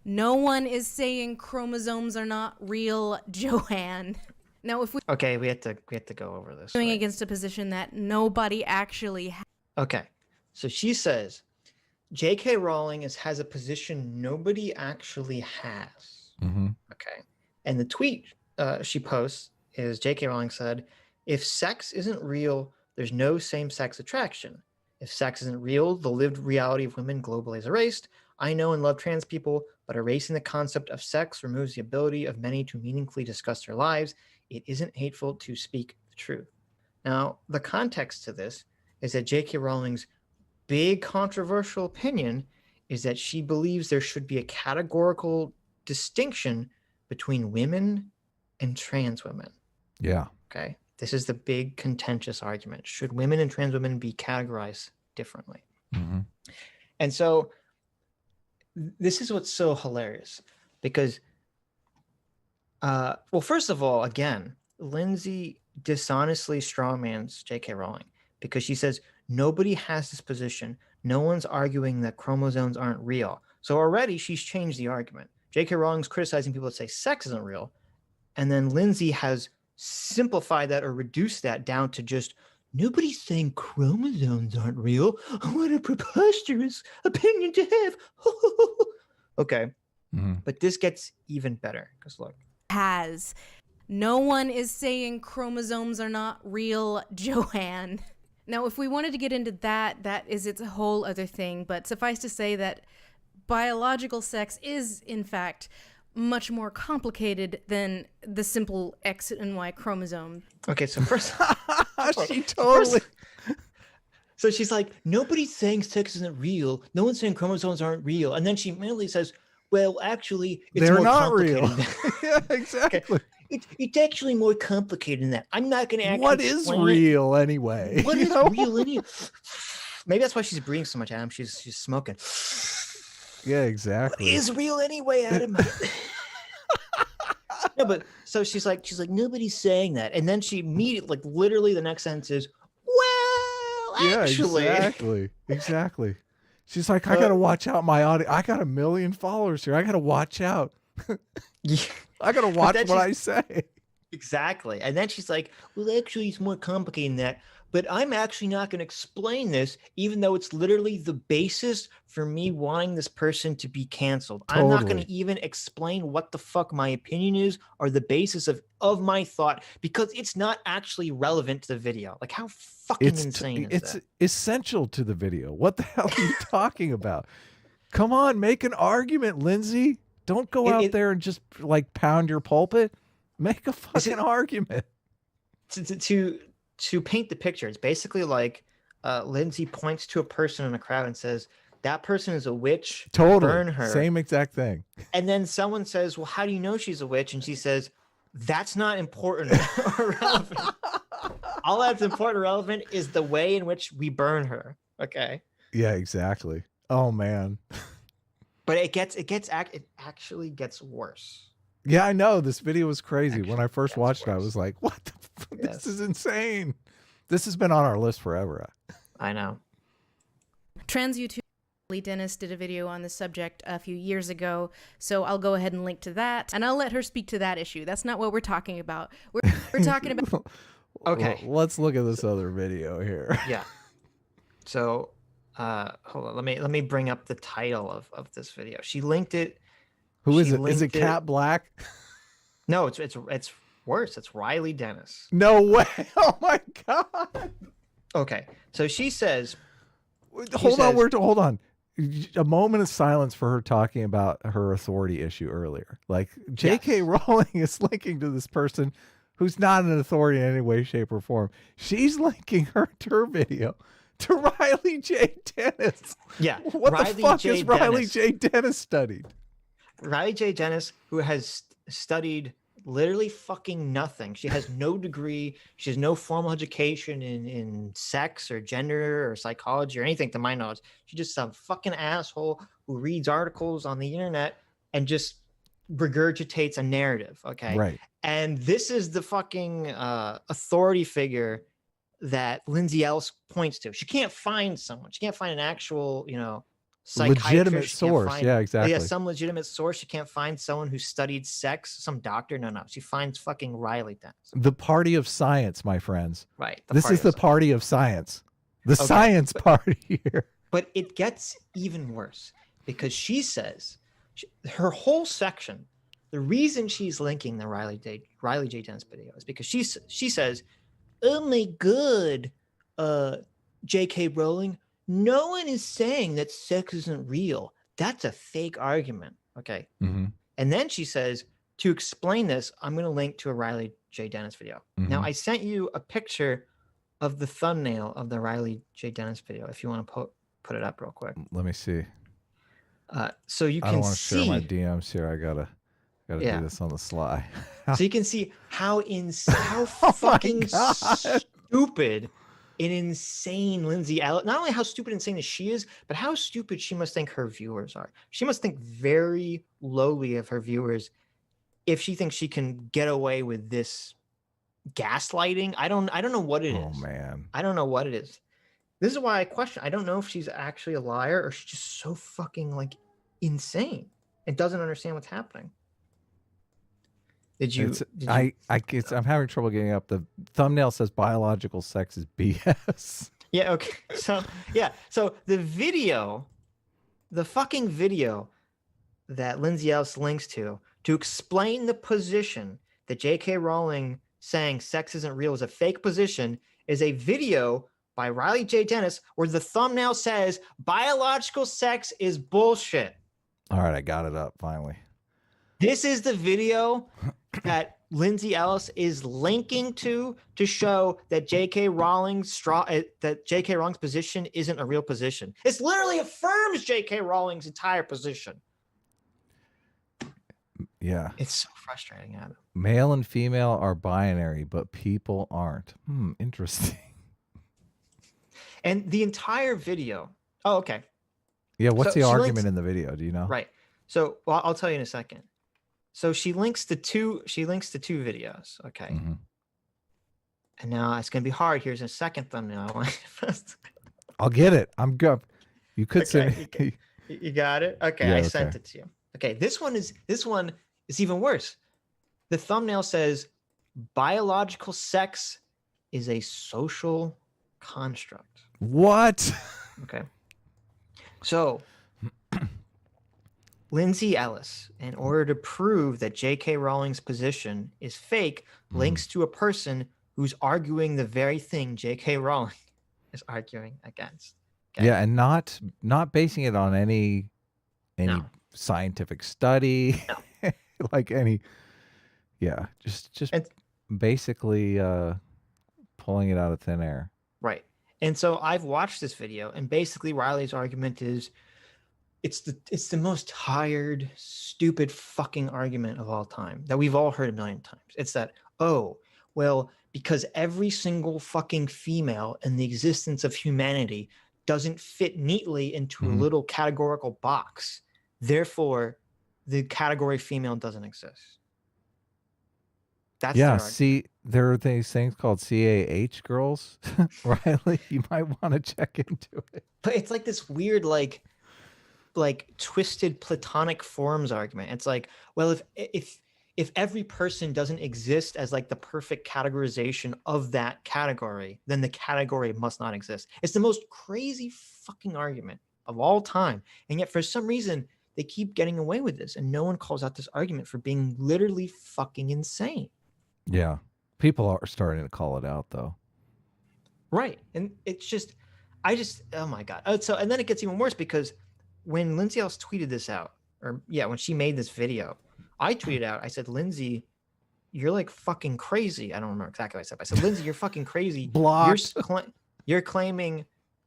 No one is saying chromosomes are not real, Joanne. Now, if we're Okay, we have to go over this. going Right? against a position that nobody actually Okay, so she says JK Rowling has a position nobody actually has. Mm-hmm. Okay, and the tweet she posts is JK Rowling said, "If sex isn't real, there's no same-sex attraction. If sex isn't real, the lived reality of women globally is erased. I know and love trans people, but erasing the concept of sex removes the ability of many to meaningfully discuss their lives. It isn't hateful to speak the truth." Now, the context to this is that J.K. Rowling's big controversial opinion is that she believes there should be a categorical distinction between women and trans women. Yeah. Okay. This is the big contentious argument. Should women and trans women be categorized differently? Mm-hmm. And so this is what's so hilarious because, well, first of all, again, Lindsay dishonestly strawmans J.K. Rowling because she says nobody has this position. No one's arguing that chromosomes aren't real. So already she's changed the argument. J.K. Rowling's criticizing people that say sex isn't real. And then Lindsay has simplified that or reduced that down to just nobody's saying chromosomes aren't real. What a preposterous opinion to have. Okay. Mm-hmm. But this gets even better because look. has. No one is saying chromosomes are not real, Joanne. Now, if we wanted to get into that, that is its a whole other thing, but suffice to say that biological sex is, in fact, much more complicated than the simple X and Y chromosome. Okay, so first She totally. so she's like, nobody's saying sex isn't real. No one's saying chromosomes aren't real. And then she immediately says, well, actually, it's They're more not real. complicated. Yeah, exactly. Okay. It's actually more complicated than that. I'm not going to actually What is explain real anyway? What You is know? real anyway? Maybe that's why she's breathing so much, Adam. She's smoking. Yeah, What exactly. is real anyway, Adam? No, but so she's like, nobody's saying that. And then she immediately, like literally the next sentence is, well, Yeah, actually. exactly. She's like, I gotta watch out my audience. I got 1 million followers here. I gotta watch out. Yeah, I gotta watch then what I say. exactly. And then she's like, well, actually, it's more complicated than that. But I'm actually not going to explain this, even though it's literally the basis for me wanting this person to be canceled. I'm not going Totally. to even explain what the fuck my opinion is or the basis of my thought because it's not actually relevant to the video. Like, how fucking insane is It's that? essential to the video. What the hell are you talking about? Come on, make an argument, Lindsay. Don't go out there and just like pound your pulpit. Make a fucking argument. To paint the picture, it's basically like Lindsay points to a person in a crowd and says, that person is a witch. Totally. Burn her. Same exact thing. And then someone says, well, how do you know she's a witch? And she says, that's not important or relevant. All that's important or relevant is the way in which we burn her. Okay. Yeah, exactly. Oh man. But it actually gets worse. Yeah, I know. This video was crazy. Actually When I first watched it, I was like, what the fuck? This is insane. This has been on our list forever. I know. Trans YouTube Dennis did a video on this subject a few years ago, so I'll go ahead and link to that, and I'll let her speak to that issue. That's not what we're talking about. We're talking about... Okay. Let's look at this other video here. Yeah. So, hold on. Let me bring up the title of this video. She linked it. Who is it? Is it Cat Black? No, it's worse. It's Riley Dennis. No way. Oh my God. Okay. So she says, hold on. A moment of silence for her talking about her authority issue earlier. Like JK Rowling is linking to this person who's not an authority in any way, shape, or form. She's linking her to her video to Riley J. Dennis. Yeah. What the fuck is Riley J. Dennis studied? Riley J. Dennis, who has studied literally fucking nothing. She has no degree. She has no formal education in sex or gender or psychology or anything to my knowledge. She's just some fucking asshole who reads articles on the internet and just regurgitates a narrative. Okay. Right. And this is the fucking authority figure that Lindsay Ellis points to. She can't find someone. She can't find an actual, legitimate She can't source. find, Yeah, exactly. Yeah, some legitimate source. She can't find someone who studied sex, some doctor. No. She finds fucking Riley Dennis. The party of science, my friends. Right. This is the party of science. The science party here. But it gets even worse because she says her whole section, the reason she's linking the Riley J. Dennis video is because she says, "Oh my God, JK Rowling, no one is saying that sex isn't real. That's a fake argument." Okay. Mm-hmm. And then she says, to explain this, I'm going to link to a Riley J. Dennis video. Mm-hmm. Now, I sent you a picture of the thumbnail of the Riley J. Dennis video if you want to put it up real quick. Let me see. So you can see. I don't want to share my DMs here. I gotta do this on the sly. So you can see how fucking stupid and insane Lindsay Ellis. Not only how stupid and insane as she is, but how stupid she must think her viewers are. She must think very lowly of her viewers if she thinks she can get away with this gaslighting. I don't know what it is. Oh man. I don't know what it is. This is why I question. I don't know if she's actually a liar or she's just so fucking like insane and doesn't understand what's happening. I'm having trouble getting up. The thumbnail says biological sex is BS. Yeah. Okay. So the fucking video that Lindsay Ellis links to explain the position that JK Rowling saying sex isn't real is a fake position is a video by Riley J. Dennis where the thumbnail says biological sex is bullshit. All right, I got it up finally. This is the video that Lindsay Ellis is linking to show that JK Rowling's position isn't a real position. It literally affirms JK Rowling's entire position. Yeah. It's so frustrating, Adam. Male and female are binary, but people aren't. Interesting. And the entire video. Oh, okay. Yeah, what's the argument in the video? Do you know? Right. So I'll tell you in a second. So she links to two videos. Okay. Mm-hmm. And now it's gonna be hard. Here's a second thumbnail. I want I'll get it. I'm good. You could say you got it? Okay, yeah, I sent it to you. Okay, this one is even worse. The thumbnail says biological sex is a social construct. What? Okay. So Lindsay Ellis, in order to prove that JK Rowling's position is fake, links to a person who's arguing the very thing JK Rowling is arguing against. Okay? Yeah, and not basing it on any scientific study, like any. Yeah, just basically pulling it out of thin air. Right. And so I've watched this video, and basically Riley's argument is it's the most tired, stupid fucking argument of all time that we've all heard a million times. It's that, oh, well, because every single fucking female in the existence of humanity doesn't fit neatly into a little categorical box, therefore the category female doesn't exist. That's see, there are these things called CAH girls, Riley. You might want to check into it. But it's like this weird, like twisted platonic forms argument. It's like, well, if every person doesn't exist as like the perfect categorization of that category, then the category must not exist. It's the most crazy fucking argument of all time. And yet for some reason, they keep getting away with this. And no one calls out this argument for being literally fucking insane. Yeah. People are starting to call it out though. Right. And it's just, oh my God. And then it gets even worse because when Lindsay Ellis tweeted this out, when she made this video, I tweeted out, I said, Lindsay, you're like fucking crazy. I don't remember exactly what I said, but I said, Lindsay, you're fucking crazy. Blocked. You're claiming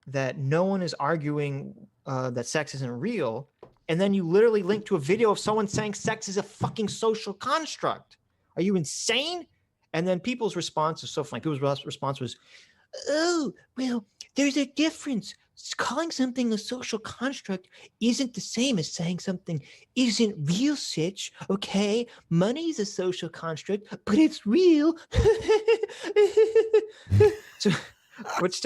that no one is arguing that sex isn't real. And then you literally link to a video of someone saying sex is a fucking social construct. Are you insane? And then people's response was so funny. People's response was, oh, well, there's a difference. Calling something a social construct isn't the same as saying something isn't real, Sitch. Okay, money is a social construct, but it's real. So, which,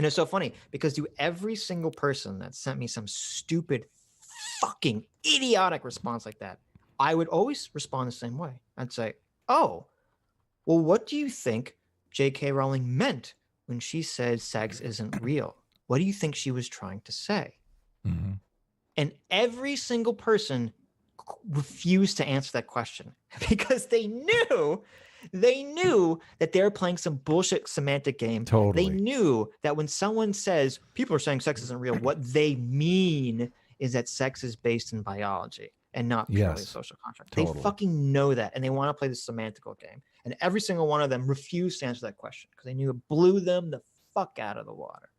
And it's so funny because to every single person that sent me some stupid, fucking idiotic response like that, I would always respond the same way. I'd say, oh, well, what do you think JK Rowling meant when she said sex isn't real? What do you think she was trying to say? Mm-hmm. And every single person refused to answer that question because they knew that they were playing some bullshit semantic game. Totally. They knew that when someone says people are saying sex isn't real, what they mean is that sex is based in biology and not purely social contract. Totally. They fucking know that, and they want to play the semantical game. And every single one of them refused to answer that question because they knew it blew them the fuck out of the water.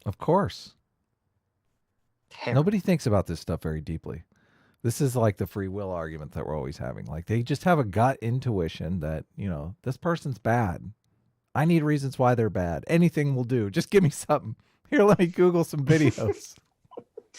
Of course. Terrible. Nobody thinks about this stuff very deeply. This is like the free will argument that we're always having. Like they just have a gut intuition that, you know, this person's bad. I need reasons why they're bad. Anything will do. Just give me something. Here, let me Google some videos.